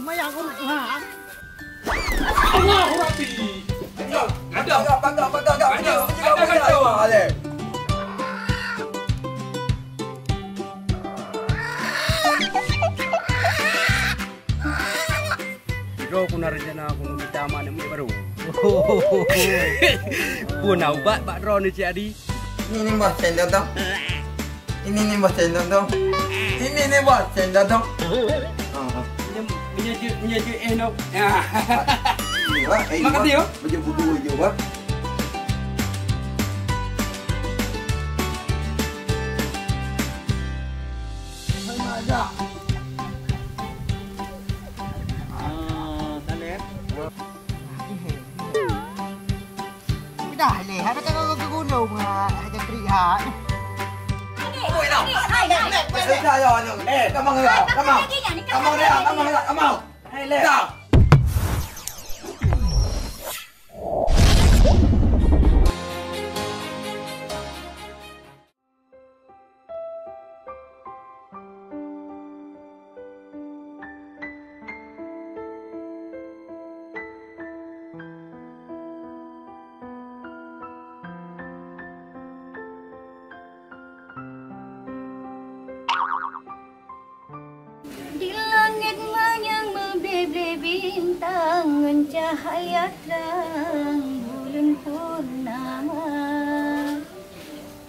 Maya aku ha. Allah Rabbi. Ada. Bro, kuna rencana aku nunggu taman yang baru. Pun ubat Pak Ron ni Cik Adi. Ini bos cendol dong. Ini bos cendol dong. Ini bos cendol dong. Menyajuk no. Makan dia. Baju budu je, Pak. Dah leh, ada kan ke gunung ada krik ha. Ôi nào. Đấy ra rồi. Ê, come on rồi. Come on. Come on đây à, come on đây, come on. Hay lên. Nào. Di langit menyang membeble bintang, mencahaya terang bulan purnama.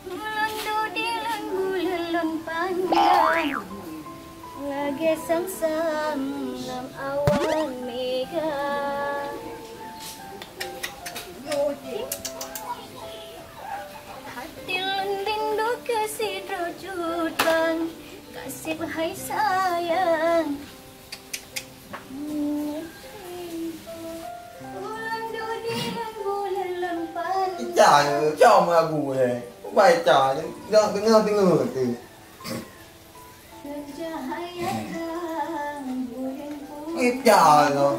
Bulan dodilan bulan panjang, lagi sang-sang dalam awan mega. Hati rindu kasih rujukan, kasih hai sayang. Bulan dodilan bulan lempan. Chả cho mà gù này. Không phải chả tiếng ngờ từ. Cahaya terang bulan purnama. Ít chả rồi.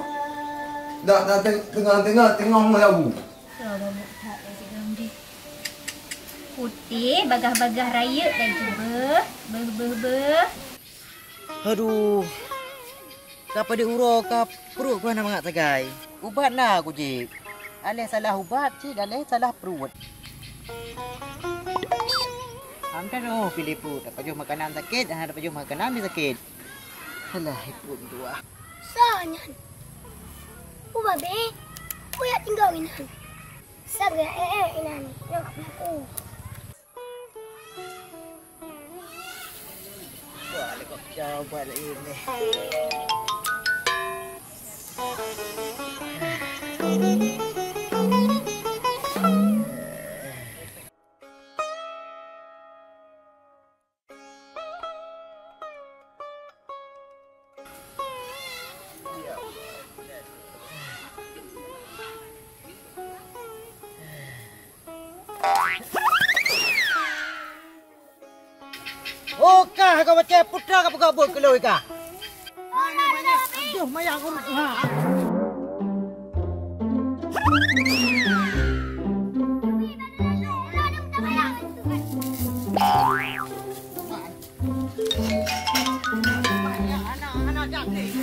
Đợi tiếng ngon mà gù. Putih, bagah-bagah raya dan juga ber. Aduh. Kapa dia uro kap perut ku nak mangak tagai. Ubat lah aku cik. Alih salah ubat cik, alih salah perut. Angkat oh pilih perut. Dapat jual makanan sakit, dapat jual makanan dia sakit. Alah, perut tu ah. Sanyan. Babe, aku ya tinggal ini. Sabar ini. Nak aku. Wah, lekok jauh buat ini. Oh, kah kau macam putra kau buat keluar kah? Aduh, Maya aku ha. Anak-anak cantik.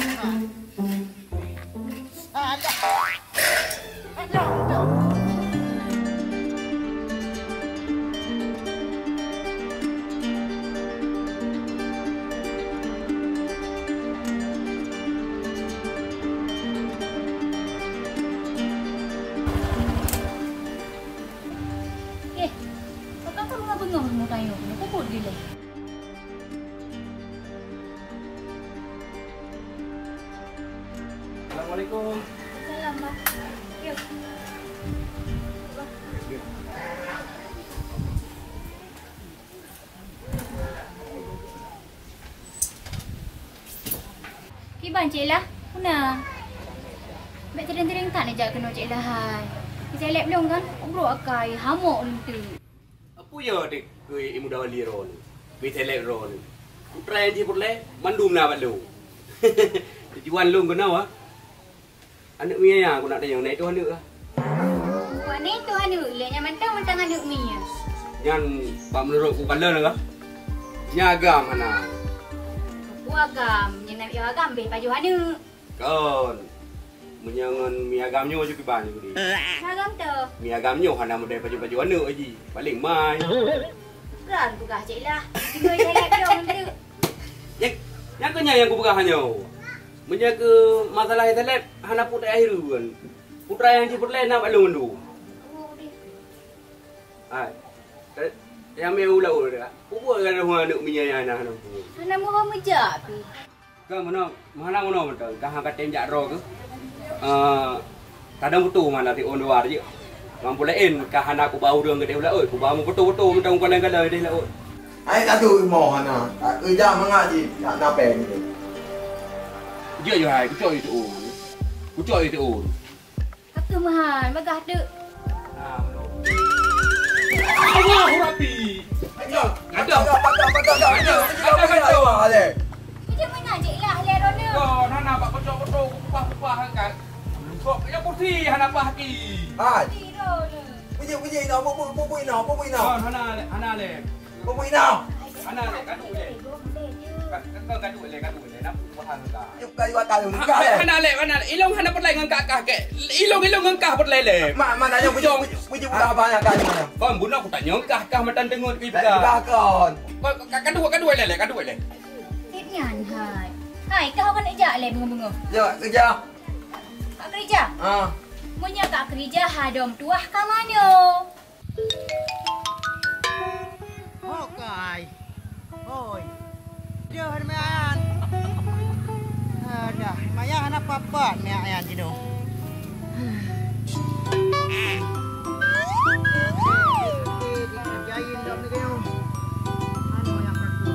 Bengong mau tanya, aku pun gila. Assalamualaikum. Salam, Pak. Yuk. Kiban Cik Lah, mana? Baik terang-terang tak nak jaga kena Cik Lah hai. Kita lep belum kan? Bro akai hamuk nanti. Apa ya dek kui imu dah wali ron. Kui telek ron. Try je boleh mandum na balu. Tujuan lu kena wah. Anak mi ya aku nak tanya naik tu anak ah. Wah ni tu anak le yang mentang-mentang anak mi ya. Yang pak menurut ku kala lah. Nyagam hana. Agam, nyenam yo agam be baju hana. Kon. Menyangan mi agamnyo je piban ni. Agam tu. Mi agamnyo hana model baju-baju warna aji. Paling mai. Keran ku gah cik lah. Tinggal jalan dong tu. Yang kenya yang ku pegah hanya. Menjaga masalah telep hana putra akhir kan. Putra yang di putra nak balung ndu. Ai. Yang me ulau dah. Ubo kan hua nak minya anak hana. Hana mu hom je pi. Ka mana betul. Ka hang katem jak ro ke. Kadang betul mana ti on luar je. Mampu lain ka hana ku bau đường ke dia oi. Ku bau betul-betul macam kala-kala dia lah oi. Ai tak tu mau hana. Kerja mengaji nak nape ni. Dia je hai, ku coi tu on. Ku coi tu on. Apa mahal bagah tu. Allah Rabbi. Ada. Ada. Macam mana cik lah lerona. Kau hana pak betul-betul kupah-kupah kan. Kok yang putih hana apa haki. Hai. Lerona. Puji no, puji no. Kau hana le. Puji no. Hana le kadu le. Kau kadu le nak bahan ka. Yuk kayu akal ka le. Hana le. Ilong hana perlai ngan kak ke. Ilong ngan kak perlai le. Mana yang puji budak banyak kan mana. Kau bunuh aku tak nyongkah kah matan dengut ki Budak kon. Kadu le. Tip nyan hai. Hai kau kan ejak le bunga-bunga. Ya, kerja. Kak kerja. Munya kak kerja hadom tuah ka mana? Hokai. Oi. Dia hari mayan. Ada, mayan apa-apa mayan je dong. Kerjain dom ni kau. Anu yang perlu.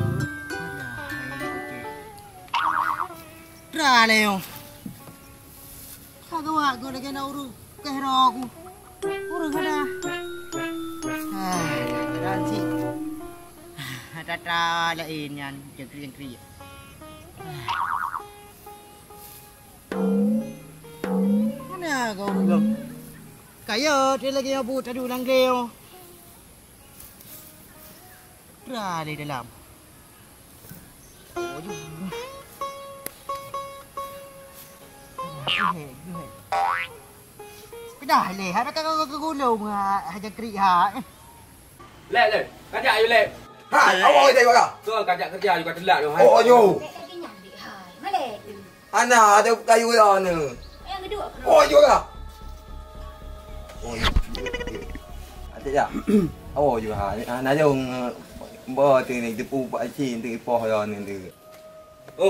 Ada, Leo. Kagak aku lagi nak urus kehro aku. Urus ada. Dan si. Tata lain yang jengkri. Mana kau urus? Kaya dia lagi yang buat tadi ulang Leo. Di dalam. Dah le, ada kau gulung haja kri ha. Le, kerja ayo le. Hai, awak dia juga. Tu kerja juga telak tu hai. Oh, yo. Lagi nyambi hai. Mana tu? Ana ada kayu dah ni. Yang kedua. Oh, juga. Oh. Ada tak? Oh, juga. Ana dùng bơ từ này từ pu bãi chi từ po hồi ni từ.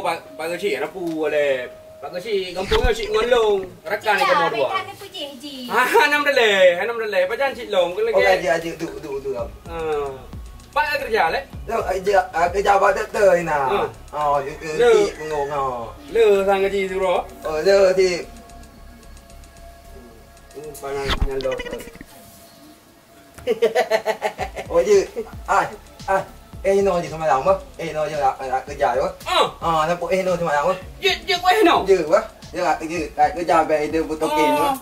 Pak Kecik nak pu le. Pak Kecik kampung ni cik ngon long. Rakan ni kamu dua. Kan pu ji. Hanam dale. Pajan cik long ke lagi. Oh, aja tu. Pak kerja le. Đâu kerja buat doktor ni nah. Oh, itu ngong oh. Le sang Kecik tu ro. Oh, le thì Panang nyalo. oh chứ Eno gì mà làm á, Eno giờ là cái dài quá. Nó bộ Eno thì mà làm á. Dia kau no. Dữ quá. Giờ là cái dài về từ bộ tóc kén nữa.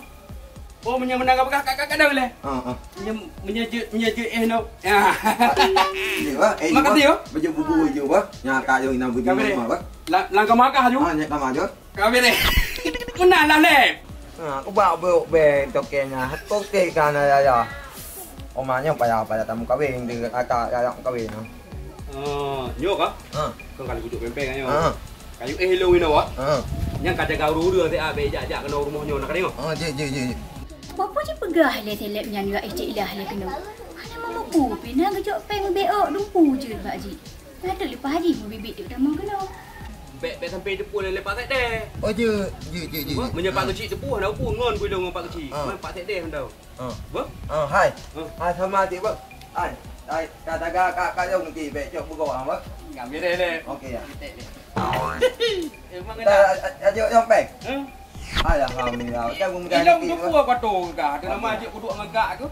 Oh, menang apa kadang le. Menye no. Dữ quá. Makasih yo. Bây giờ bubur dữ quá. Nhà cả rồi nào bubur mà quá. Lang kamakah ju. Nhà cả mà chứ. Kami ni. Menang lah le. Có bảo về tóc kén nhà hết có kê cả này rồi. Omanya pada tamu kawin di akak kawin. Nyok ah? Kau kalau kujuk pempeng ayo. Kayu hello ini awak. Yang kata kau ruru tu abe jak kena rumahnya nak tengok. Je. Bapa je pegah le telep nyan juga ecik lah le kena. Ada mama pu pina kejok peng beok dumpu je pak ji. Ada lepas haji mu bibit dia dah mau kena. Bek sampai depu lepas tak deh. Oh je. Menye Pak Kecik depu dah pun ngon kui dengan Pak Kecik. Man Pak tak deh dah. Hai. Hai sama ti bác. Ai kata kak dong ti be chok bugo ang bác. Ngambil deh le. Okey ya. Emang Ta ajo yang pek. Ai lah ham ni lah. Jangan mudah Ilong ni. depu apa tu kah? Ada nama je kuduk ngagak tu.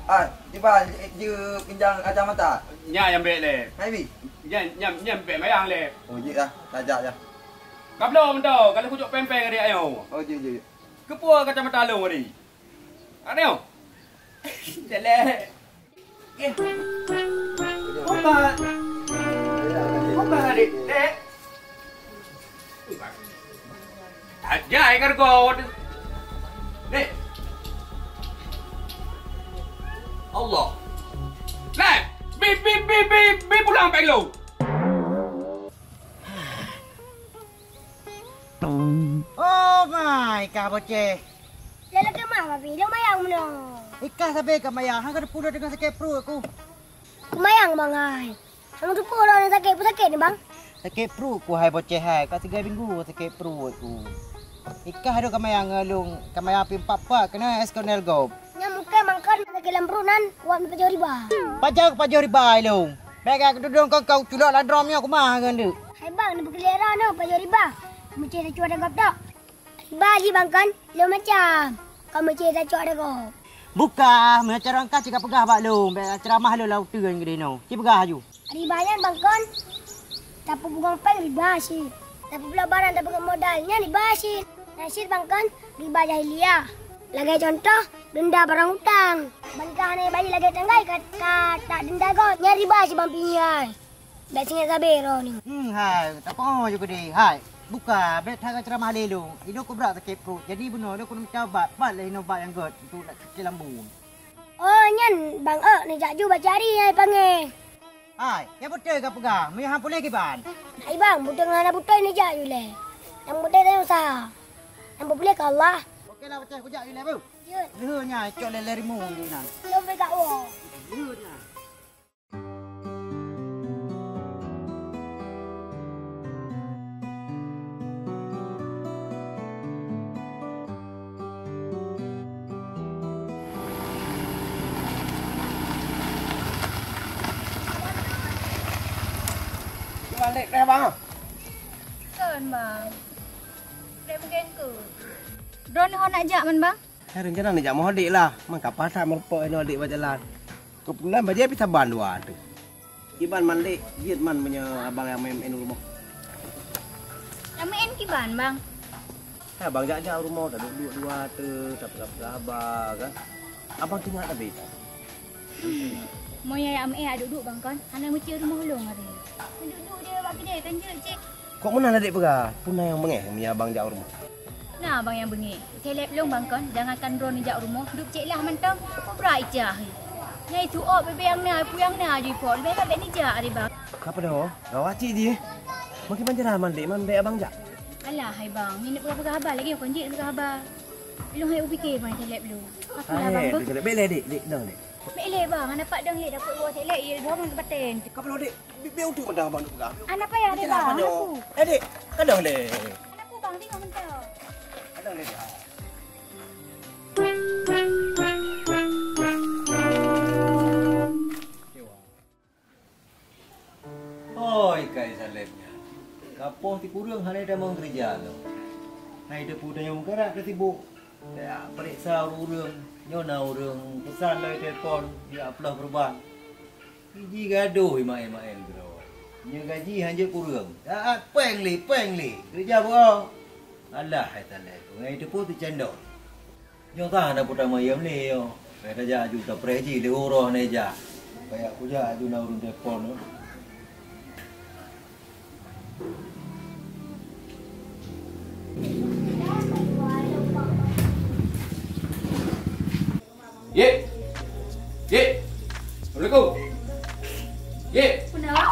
Tiba je pinjang kacamata. Nya yang bek le. Hai bi. Nyam bek mayang le. Oh je dah. Tajak je. Kau belum dah. Kalau kujuk pempeng dia ayo. Oh je. Kepua kacamata long tadi. Ada yo. Dele. Obat Dek. Dek. Aja ikan kau. Dek. Allah. Dek. Bi pulang peng lu. Oh my, ka boceh. Lala ke mah babi, lo mayang mo. Ika sabi ka maya, hanggang pulo dengan sakit perut aku. Kumayang bang ay. Ang tupo lo ni sakit ni bang. Sakit perut ku hai boceh hai, ka 3 minggu sakit perut ku. Ika hado ka maya ngalung, ka maya pimpak kena eskonel go. Nya muka mangkan sakit lambrunan, kuat ni pajori ba. Pajau riba long. Bega dudung kau culak ladromnya aku mah ngan du. Hai bang, ni berkelera no pajori ba. Macam dah cuak dah gap dak. Riba je bang kan, lo macam. Kau macam dah cuak dah gap. Buka, macam orang kau cakap pegah bak long. Bega ceramah lo lau turun gede no. Ci pegah ju. Riba nya bang kan. Tak pegang peng riba sih. Tak pula barang tak pegang modalnya riba sih. Nasib bang kan, riba jahiliyah. Lagi contoh, denda barang hutang. Bangkah ni bagi lagi tanggai tak denda kau. Nya riba sih bang pinyai. Biasanya sabero ni. Hai, tak apa je gede. Hai. Buka, bet thang ceramah le long. Hidup ku berat sakit perut. Jadi benar aku nak cabat, bat lah inobat yang god untuk nak kecil lambung. Oh nyan bang ni jak ju bacari ai panggil. Hai, ya betul ke pegah? Mai hang boleh ke ban? Hai bang, budak ngana budak ni jak ju le. Yang budak dah usah. Yang boleh ke Allah. Okeylah bocah ku jak you le bu. Yun, Lehnya cok le rimu ni nan. lo pegang wo. Lehnya. Balik dah bang. Kan bang. Dek mungkin ke. Drone hon nak jak man bang? Hai rencana nak jak mau adik lah. Man kapal tak merpok ini adik berjalan. Kepulan baje bisa ban dua tu. Iban man dek, giat man punya abang yang main rumah. Yang main kiban bang. Ha bang jak rumah tak duduk dua tu, tak abang kan. Abang tengok tak beta. Mau yang duduk bang kan. Anak macam rumah ulung hari. Duduk dia bagi dia kan je cik. Kok mana adik perah? Punai yang mengeh punya abang jak rumah. Nah bang yang bengik. Seleb long bang kan. Jangankan drone jak rumah. Duduk cik lah mentang. Kau berai jah. Nyai tu bebe yang na je pot. Lebih baik ni jak hari bang. Apa dah? Dah cik dia. Makin panjang man dek, man dek abang jak. Alah hai bang. Minit pegang habar lagi aku konjek pegang habar. Long hai fikir bang seleb long. Apa lah bang? Hai, boleh dek, dek. Boleh bang. Anak pak dang lek dapat buat seleb ia dorang ke batin. Kau perlu dek, biar untuk pada abang tu pegang. Anak payah dia bang. Anakku. Dek, kadang dek. Anakku bang tengok mentang. Kadang dek. Oi kai salepnya. Kapoh ti kurang hane dah mau kerja tu. Hai dia pun yang gerak ke sibuk. Ya periksa urang, nyona urang, pesan lai telefon, dia aplah berubah. Gaji gaduh main-main bro. Nya gaji hanya kurang. Ah peng li. Kerja bro. Alah hai talai tu. Ngai dia pun tu cendol. Nyong ta ada putar mayam ni yo. Kaya ja aju ta preji le urah ne ja. Kaya aku ja aju na urang telefon no. Ye. Assalamualaikum. Ye. Kenapa?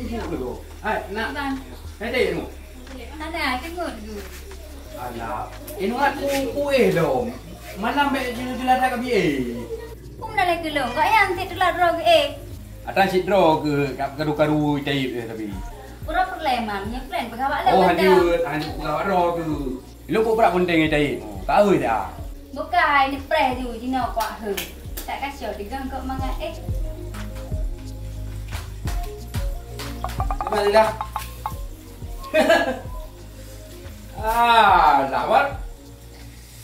Assalamualaikum. Hai, nak. Bang. Hai dek ni. Tak ada, tengok dulu. Alah, ini aku dong. Malam be jelas tak kabi Pun dah lagi long. Kau yang tidak drog Atan si draw ke karu-karu cair tapi. Pura perleman, yang plan pegawai lah. Oh, hanya pegawai draw ke. Lu kok berak penting cair. Tahu tak? Bukan, ini pre tu, jina kuat her. Tak kasih digang kau mangan Mana dah? Lawat.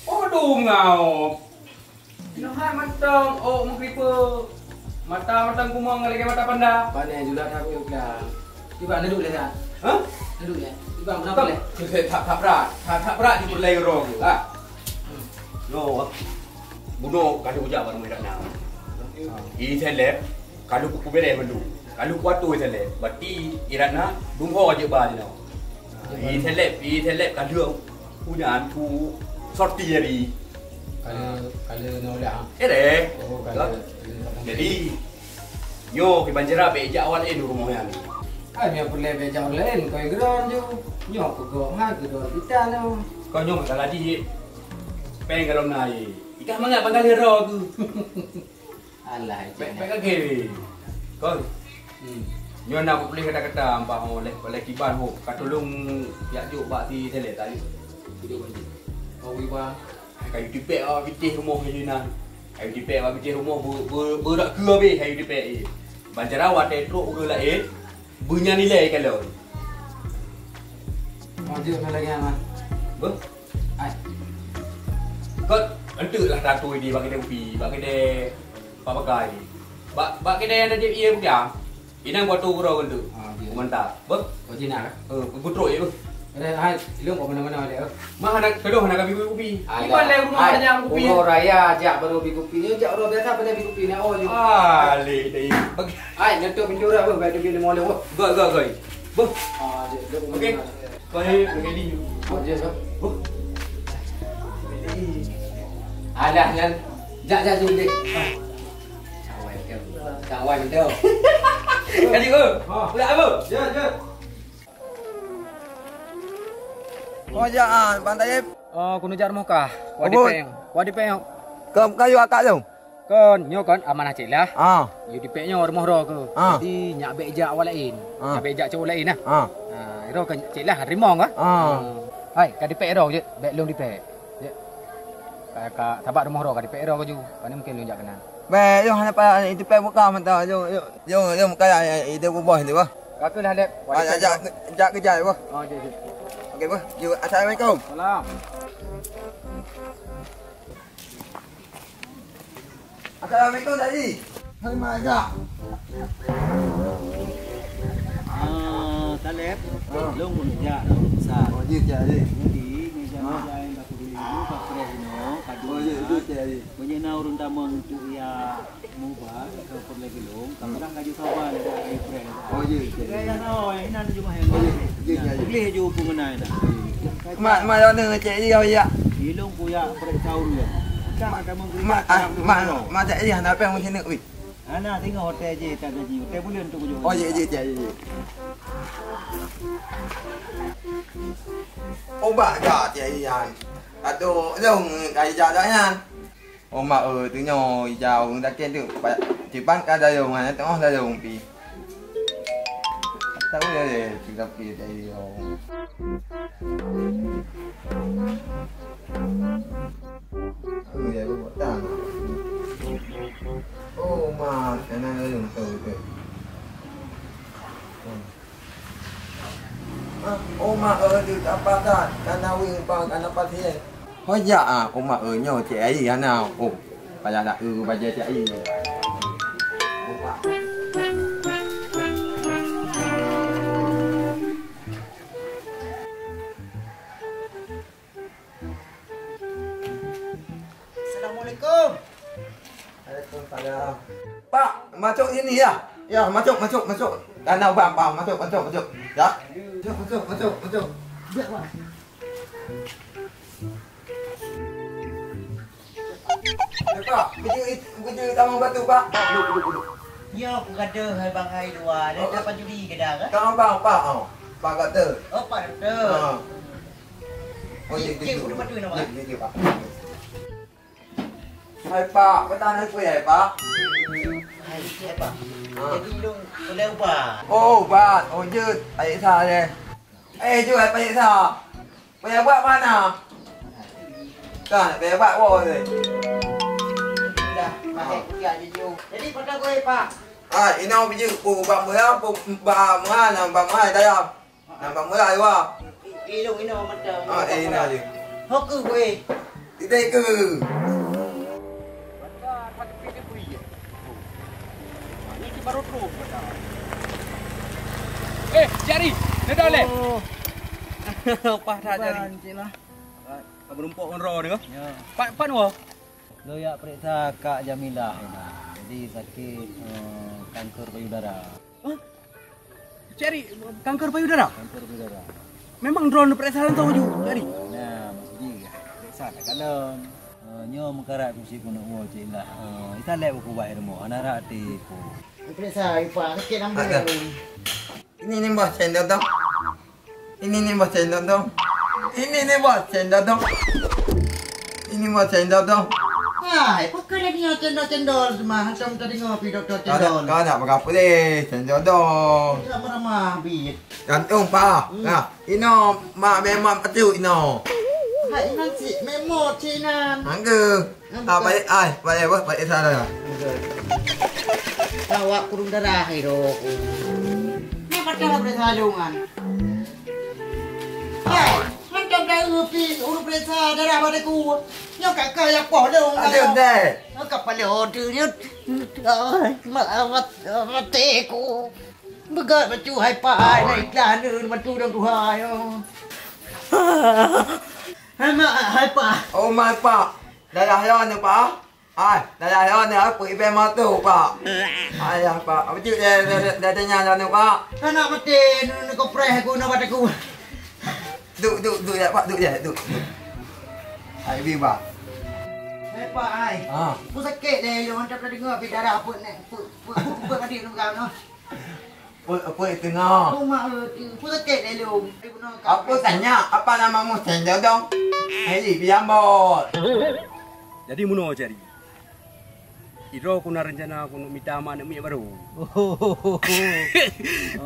Oh, ngau. Nahai matang, oh mengkripa. Mata kumang lagi mata panda. Pandai juga tak aku dah. Tiba duduk le tak? Hah? Duduk le. Tiba kenapa le? Tak berat. Tak berat di mulai rong lah. No. Bunuh kadu ujak baru mereka nak. Ini seleb. Kadu kuku bere melu. Kalau kuatu selek, berarti irana bungho je bah je no. Selek kalau punya tu sorti jadi. Kalau nolak. Oh, jadi nyo ke banjira be ja awal ini rumah ni. Yang perlu beja lain, kau geran je. Nyo kau ke dua kita no. Kau nyo kalau di peng kalau nai. Ikan mangga panggal hero tu. Alah, Peng ke. Kau nyo nak boleh kata-kata ampah oleh kiban ho. Katulung yak juk bak ti selek tadi. Hidup banjir. Oh, iba. Kayu dipek awak pitih rumah ni nan. Kayu dipek awak pitih rumah berak ke habis kayu dipek ni. Banjir awak tetruk urut lain. Punya nilai kalau. Maju lagi aman. Ber? Ai. Kau entuklah ratu ini bagi dia upi, bagi dia papakai. Bagi dia yang ada ia punya. Inang buat tu kurang tu. Mantap. Ber? Kau cina kan? Kutruk je ber. Ada hai, ilmu kau mana-mana ada. Mah nak kedoh nak kami upi. Iban le rumah ada yang upi. Umur raya jak baru bikupi ni, jak orang biasa pada bikupi ni oh je. Le dai. Bagi. Ai, netok pintu dah ber, bagi dia molek ber. Goi. Ber. Je. Okey. Baik, begini. Oh je ber. Ber. Alah nyan. Jak sulit. Cawan tu. Kali ke? Pula apa? Je. Oh ya, pantai Oh, kuno jar muka. Abang. Wadi peng. ke kayu akak tu. Kon nyo kon amanah cik lah. You dipek nyo rumah ro ke. Ah. Jadi nyak bek jak awak lain. Ah. Nyak bek jak cok lain lah. Ha. Ro kan cik lah rimong ah. Hai, ka dipek ro je, bek long dipek. Je. Ka tabak rumah ro ka dipek ro ke ju. Kan mungkin lu jak kenal. Baik, yo hanya pa itu pe buka mantau. Yo kaya itu buah itu bah. Kakalah lep. Jak kerja bah. Oh, je. Okey bah. Yo assalamualaikum. Salam. Assalamualaikum tadi. Hai majak. Talep, long pun ya, besar. Oh, je jadi. Jadi meja-meja yang tak boleh buka presno, Oh, je itu jadi. punya urun tamang tu ya mubah ke perle gelong, kamera kaju kawan ada April. Oh, je Kaya jadi. no, ini ada juga yang Je jadi. boleh ju pengenai dah. Mak ada cek dia ya. Hilong punya periksa urun. Kan akan memberi. Mak cek dia nak apa yang macam ni oi. Anak tengok hotel je tak gaji. Hotel boleh untuk ju. Oh, je jadi. Obat dah cek dia. Atau dong kai ja dah yan. Oh mak tu nyo jauh dah ken tu. Cipan ka dah dong mana tengok dah dong pi. Tahu ya kita pi dari yo. Ya buat tang. Oh mak kena dong tu tu. Oh mak tu apa dah? Kana wing pa kana patien. Oh ya oh mak nyo cek ai ya nào. Oh payah nak baca cek ai. Oh mak. Assalamualaikum. Waalaikumsalam. Pak, masuk sini ya. Ya, masuk. Tanah bang, masuk. Ya. Masuk. Ya, Pak. Pak, kerja tamu batu, Pak. Ya, aku kata hai bang hai dua. Dah dapat judi ke dah ke? Tamu bang, Pak. Pak kata. Oh, Pak Doktor. Oh, Cik udah patuh nak, Pak? Ya, Pak. Hai, Pak. Petang aku ya, Pak. Hai, siapa? Jadi dong boleh ubah. Oh, Pak. Oh, je. Ayat sah je. Jual ayat sah. Bayar buat mana? Kan, bayar buat wall je. Dah, pakai kuliah je ju. Jadi pada gue, Pak. Inau biji ku bang mula pu bang mula dah. Bang mula iwa. Ilung macam. Inau je. Hok ke gue. Tidak ke. Cari. Ni dah lep. Pah dah jadi. Ciklah. Berumpuk on ro ni ke? Ya. Pan wa. Lo ya periksa Kak Jamilah ini. Jadi sakit kanker payudara. Cari kanker payudara. Kanker payudara. Memang drone periksa tahu ju. Cari. Nah, maksudnya periksa tak kalon. Nyo mengkarat ku si ku nak mo cik lah. Ita lek ku bahir mo anara ati ku. Periksa ipa sikit lampu Ada. dulu. Ini nih bos cendol dong. Ini nih bos cendol dong. Ini nih bos cendol dong. Ini bos cendol dong. Hai, pakai lagi yang cendol-cendol semua. Hantam tadi ngopi dokter Kau cendol. nak berapa deh? Cendol dong. Tak ramah bit. Gantung pa. Nah, ino mak memang betul ino. Hai nasi memot cinan. Angge. Balik balik apa? Balik sana. Bawa kurung darah hidup. Ini padahal periksa lungan. Hai, hantam dah upi urut periksa darah padaku. Nyok kakak yang podong. Ada deh. Nyok kepala dirut. Matiku. Begat baju hai pai naik lana batu dong tuhai. Hai pai. Oh my pak. Darah yon ni pak. Darah yon ni apa ibe matu pak. Ayah pak. Apa tu dia tanya yon pak. Anak mati nak kopreh aku nak padaku. Duk ya pak, duk ya, duk. Hai bi pak. Hai pai. Aku sakit deh, lu hantar tadi ngah darah apa ni. Apa tadi nak kau no. Apa itu ngah? Aku sakit deh lu. Aku tanya, apa namamu cendol dong? Hai biar bot. Jadi muno cari. Iro kuna rencana aku nak minta mak nak minyak baru.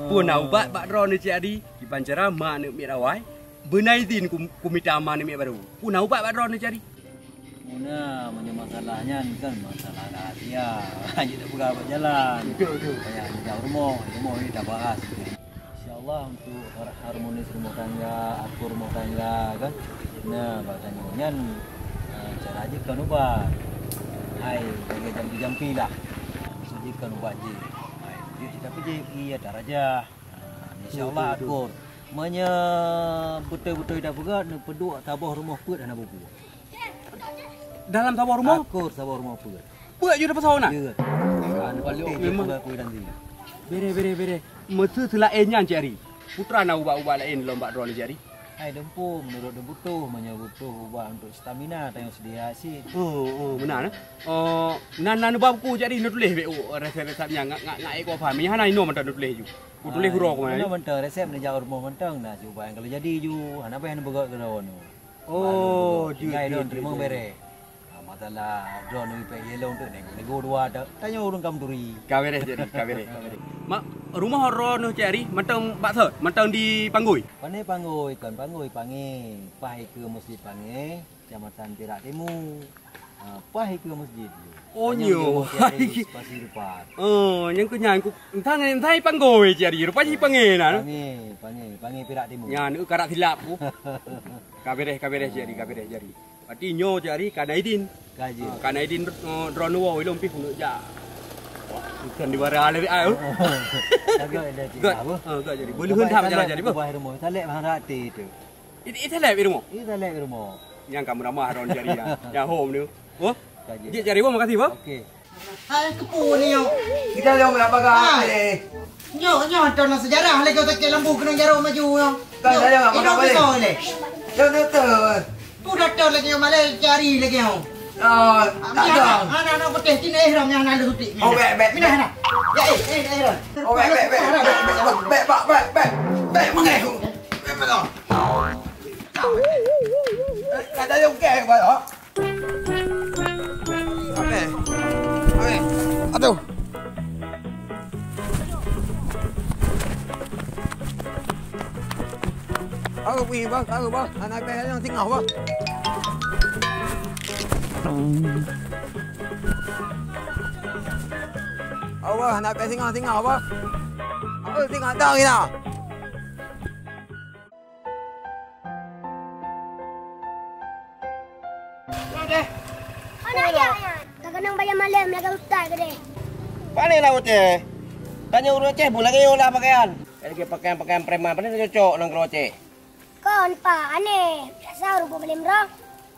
Pun ubat bak ro ni cari di pancara mak nak minyak rawai. Benaidin ku minta mak nak minyak baru. Pun ubat bak ro ni cari. Muna masalahnya ni kan masalah rahasia. Hanya tak buka jalan. Betul. Kayak jauh rumah ni dah bahas. InsyaAllah untuk harmonis rumah tangga, atur rumah tangga kan. Nah, bahasanya nyan cara aja kan ubah. Hai, bagi jampi lah. Jadi kan ubah je. Hai, dia tapi je iya dah raja. InsyaAllah atur. Manya betul-betul dah buka, nak peduk tabah rumah put dan buku. Dalam tabah rumah? Akur tabah rumah put. Buat je dapat sauna. Ya. Kan balik memang aku nanti. Bere. Metu telah enyan cari. Putra nak ubah-ubah lain lomba drone cari. Hai dempu menurut dia butuh ubah untuk stamina tayang sedia si. Oh, benar. Nan babku jadi nak tulis resep-resepnya ngak ekor faham. Yang mana ino mentang tulis ju. Ku tulis huruf ko mana. Ino mentang resep ni jauh rumah mentang nah cuba yang kalau jadi ju. Hana apa yang bergerak ke daun. Oh, dia don terima bere. Masalah drone ni pe yellow untuk nego dua ada. Tanya urang kamduri. Kawere jadi, kawere. Mak rumah horor nu cari mentang bakso, mentang di Panggui. Pane Panggui kan Panggui pange. Pai ke masjid pange, Kecamatan Perak Timur. Pai ke masjid. Oh nyo. Pasir depan. Oh, yang ku nyan ku entai Panggui cari. Rupanya pange na. Pange Perak Timur. Nyan u karak silap ku. Kawere jadi. Pati nyo cari kanaidin. Gaji. Kanaidin drone wo ilom pi punu ja. Bukan di bara ale ai. Gak jadi. Boleh hentam jalan jadi, Bah rumah. Talek harati tu. Itu lep rumah. Ini talek rumah. Yang kamu ramah drone cari ya. Yang home ni. Oh. Dia cari wo makasih, Bo. Okey. Hai kepu ni yo. Kita jom berapa kali? Nyo hantar nak sejarah lagi kau tak lampu kena jarum maju yo. Tak saya enggak pakai balik. Betul. Tu doktor lagi yang malah cari lagi yo. Tak ada. Anak putih sini ihram yang nak lutik. Oh, bek. Minah nak. Ya ihram. Oh, bek. Bek mengaku. Bek mana? Kata dia okey apa? Okey. Aduh. Aku pergi bang, anak peh yang tinggal bang. Apa nak peh tinggal apa? Aku tinggal dah kita. Mana ya? Tak kena bayar malam lagi ustaz ke deh. Paling lah Uce. Tanya urut Ceh, boleh ke lah pakaian. Lagi pakaian preman, paling cocok nang kroce. Kon pa aneh. Biasa rupa beli merah.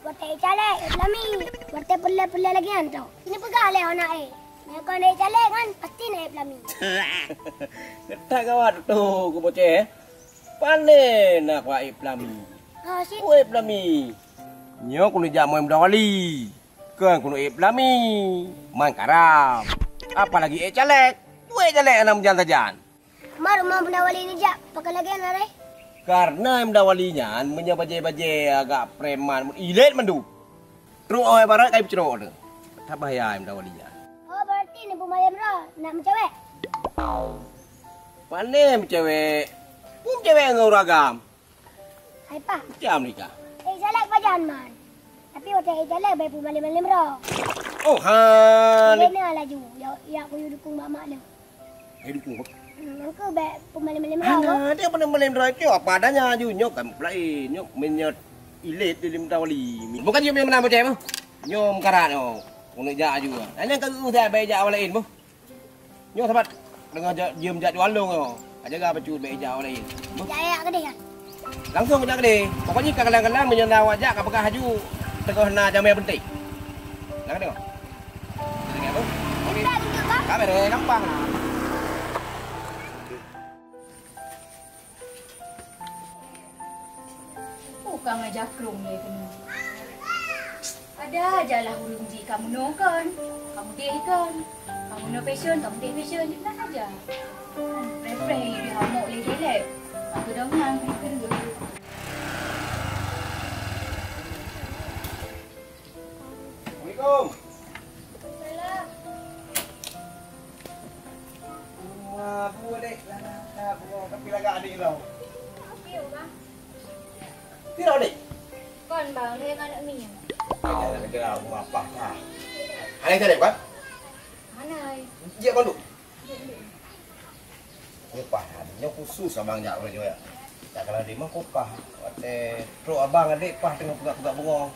Buat teh cale, Islami. Buat teh pula lagi anto. Ini pegah leh anak Nak kau naik jalan kan, pasti naik pelami. Ketak kawat tu, ku bocah. Pandai nak kuat pelami. Ha, Syed. Kuat pelami. Nyo kuno jamu mdawali. Kan kuno pelami. Man karam. Apalagi calek. Kuat calek anak jalan tajan. Mar rumah pendawali ni jak, pakai lagi nare. Karena mdawalinya menyebaje-baje agak preman, ilet mendu. Terus oi barat kai cerok tu. Tak bahaya mdawalinya. Oh, berarti ni pemalam roh, nak mencewek. Pandai cewek. Pun cewek nguragam. Hai pa, Macam ni kah? jalan pajan man. Tapi waktu jalan baik pemalam roh. Oh, ha. Ni nak laju, ya aku dukung mak lu. Dukung. Aku baik pemalam roh. Dia pernah melendrai tu apa adanya ju nyok kan pelai nyok menyot ilet di limtawali. Bukan dia menang macam tu. Nyom karat oh. Untuk jak ju. Hanya kan saya baik jak awalain bu. Nyok sahabat dengan jam jak walong oh. Jaga pacu baik jak awalain. Jaya ke dia? Langsung jak dia. Pokoknya kadang-kadang menyenda wajak apakah haju tengah na jam yang penting. Nak tengok. Tengok bu. Okey. Kamera gampang. Bukan ajar kerung dia kena. Ada aja lah hurung ji kamu no kan. Kamu dek kan. Kamu no passion, kamu dek passion. Dia saja. Frey dia hamuk lagi lek. Aku dah menang kena. Assalamualaikum. Salam. Wah, bu adik. Bu tapi lagak adik kau. Apa ya bang? Tidak adik. Kon bang dia anak mi. Ada negara aku apa? Ada yang cari kan? Mana? Dia kon tu. Kupah, dia khusus abang jak boleh juga. Tak kalau dia mah kupah. Wate, terus abang adik pah tengah pegak-pegak bengong.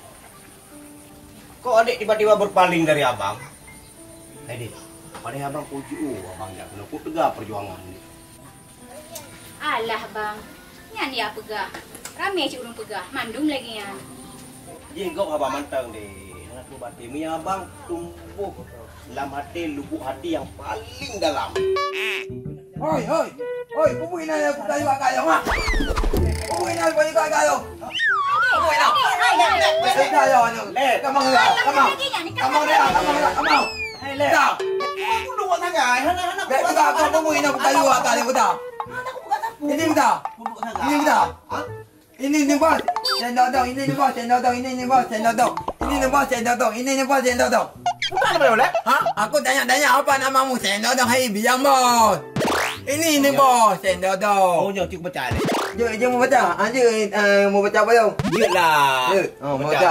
Kok adik tiba-tiba berpaling dari abang? Adik, pada abang puji abang jak kena kut tegak perjuangan ni. Alah bang. Nyan dia pegah. Ramai cik urang pegah. Mandum lagi yan. Dia kau abang mantang deh. Nak batin mi abang tumbuh dalam hati, lubuk hati yang paling dalam. Hoi, hoi. Hoi, kubuin na aku tayo kayo ha. Kubuin na ko kayo. Kubuin na. Tayo ano. Kamang na. Kamang. Kamang na. Kamang. Hey, le. Ta. Aku luar sangat. Hana-hana. Bek ka kubuin na tayo kayo buta. Ini buta. Ini buta. Ini ni bos. Sendok dong. Ini ni bos. Sendok dong. Ini ni bos. Sendok dong. Ini ni bos. Sendok dong. Ini ni bos. Sendok dong. Bukan apa boleh? Ha? Aku tanya apa namamu? Sendok dong. Hai, biang bos. Ini bos, sendok dong. Oh, jangan cukup baca ni. Dia mau baca. Mau baca apa dong? Iyalah. Oh, mau baca.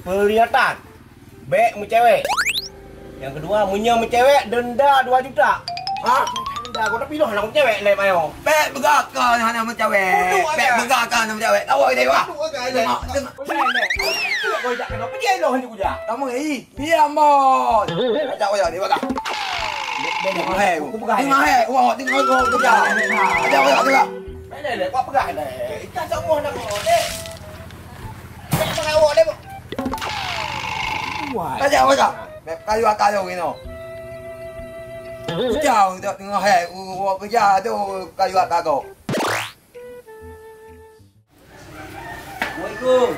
Peringatan. Bek mu cewek. Yang kedua, munya mu cewek denda 2 juta. Ha? Denda kau nak pilih anak mu cewek lep ayo. Pek begakal anak mu cewek. Pek begakal anak mu cewek. Tahu dia wah. Tengok. Kau jak kena pergi loh ni kuja. Kamu ni, biang bos. Baca aja dia bakal. Tengok hai. Tengok hai. Wah, tengok kau kerja. Baca aja. Mana le? Kau pegang le. Kita semua nak kau dek. Dek pakai awak dek. Wah. Baca. Kayu gini. Jauh tengok hai. Wah kerja tu kayu kagak. Assalamualaikum.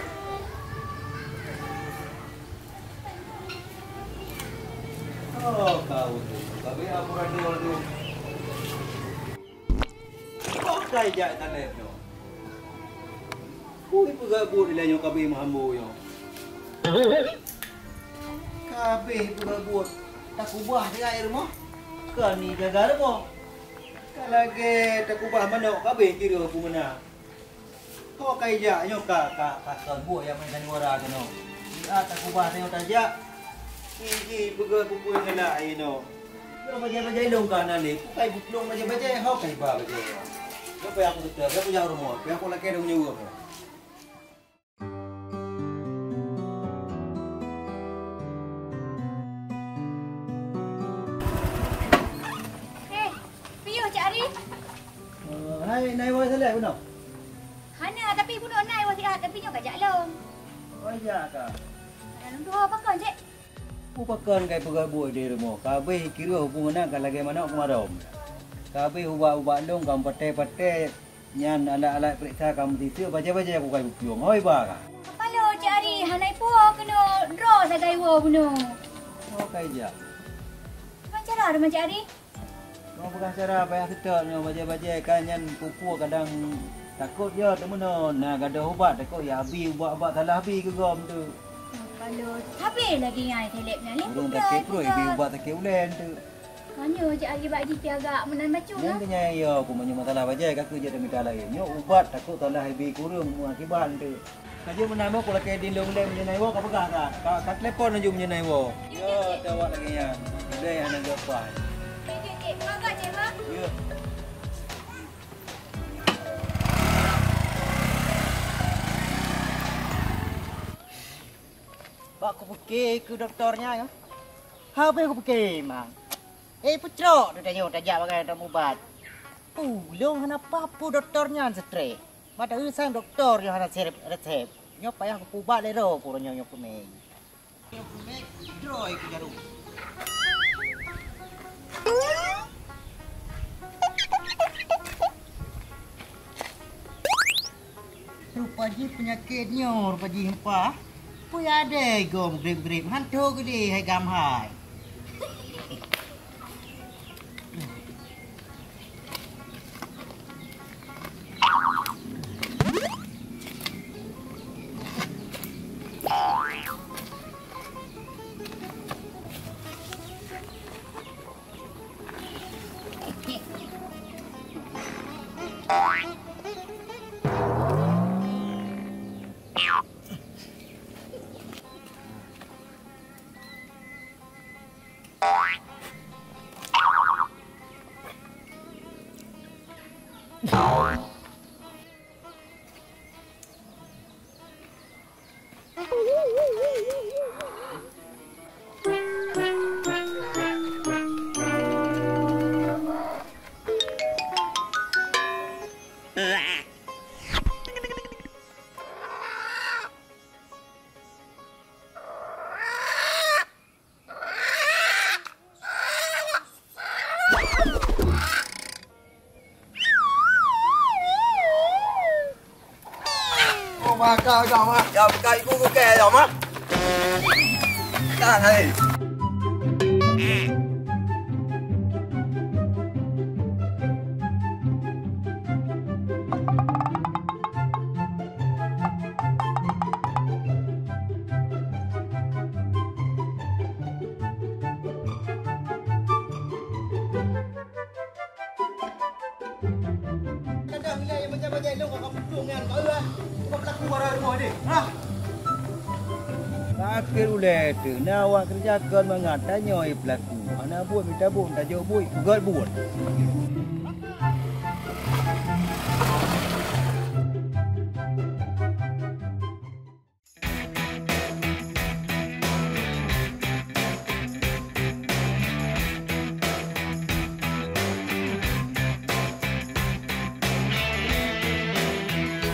Oh, kau tu. Tapi apa radio tu? Kau kaya jak tanah tu. Kui pegabut dia nyo kabeh mahambo yo. Kabeh pegabut. Tak ubah dia air mo. Kan ni gagal mo. Kalage tak ubah manok kabeh kira aku menang. Kau kaya jak nyo ka buat yang main wara tu no. Dia tak ubah tengok tajak. Iji buka kuku yang kena air no. Kau baca-baca ilong kanan ni. Kukai buklong baca-baca hau kai ba baca. Kau payah aku tetap. Kau punya rumah. Payah aku laki ada punya uang. Hei, piyo Cik Arif? Hai, naik awak salah pun. Hana tapi pun naik wasiat tapi nyo gajak long. Oh iya kah? Dalam tu apa kan Cik? Upakan kai pegabui di rumah. Kabeh kira hubungan kan lagi mana kemarom. Kabeh ubah-ubah dong kam pate-pate nyan alat-alat periksa kam tisu baca-baca aku kai bukiong. Hoi ba ka. Kalau cari hanai po kena draw sagai wo buno. Oh kai ja. Macam mana macam cari? Kau bukan cara payah kita ni baca-baca kan nyan pupu kadang takut je temenon. Nah kada ubat takut ya abi ubat-ubat salah abi ke gom tu. Kalau habis lagi ngai telep ni. Urung tak kepro ibu ubat tak ulen tu. Hanya je lagi bak di agak menan macu Yang lah. kenya ya aku punya masalah baca kaku je ada minta lain. Nyo ubat takut salah ibu kurung akibat tu. Kaje menama ko laki din long le menyenai wo ka pegah ka. Ka telepon aju menyenai wo. Yo tawak lagi ya. Dia yang nak gapai. Cik, agak cik bang. Ya. Bak aku pergi ke doktornya ya. Habis aku pergi mang. Pucuk dia tanya tajak bagai ada ubat. Ulung hana papu doktornya stres. Mata urusan doktor yang hana resep. Nyop payah aku ubat lero pura nyop kumeng. Nyop kumeng droi ke jarum. Rupaji penyakitnya, rupaji hempah. Pui ada gom grip-grip hantu gede hai gam hai. Mà coi chồng á, giờ cây của kè chồng á. Ta thầy. Akhir ulet tu, nawak kerjakan mengatanya pelaku. Anak buat minta buat, tak jauh buat, buat buat.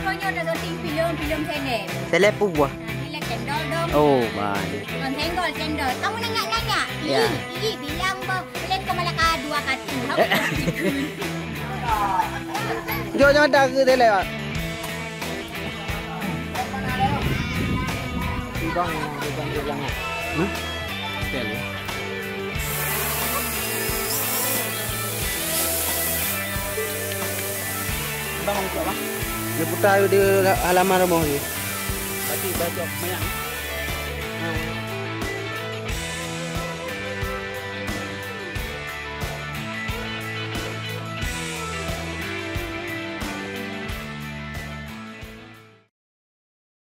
Konyo nak syuting filem pendek. Telepu buah. Bila cendol dong. Oh, baik. Kan senggol cendol. Kamu nanya-nanya. Ya. Iji bilang boleh kau malah dua katu. Jo jangan dah ke tele pak. Bang dia jangan. Tele. Bang untuk apa? Dia putar di halaman rumah ni. Berarti baca banyak.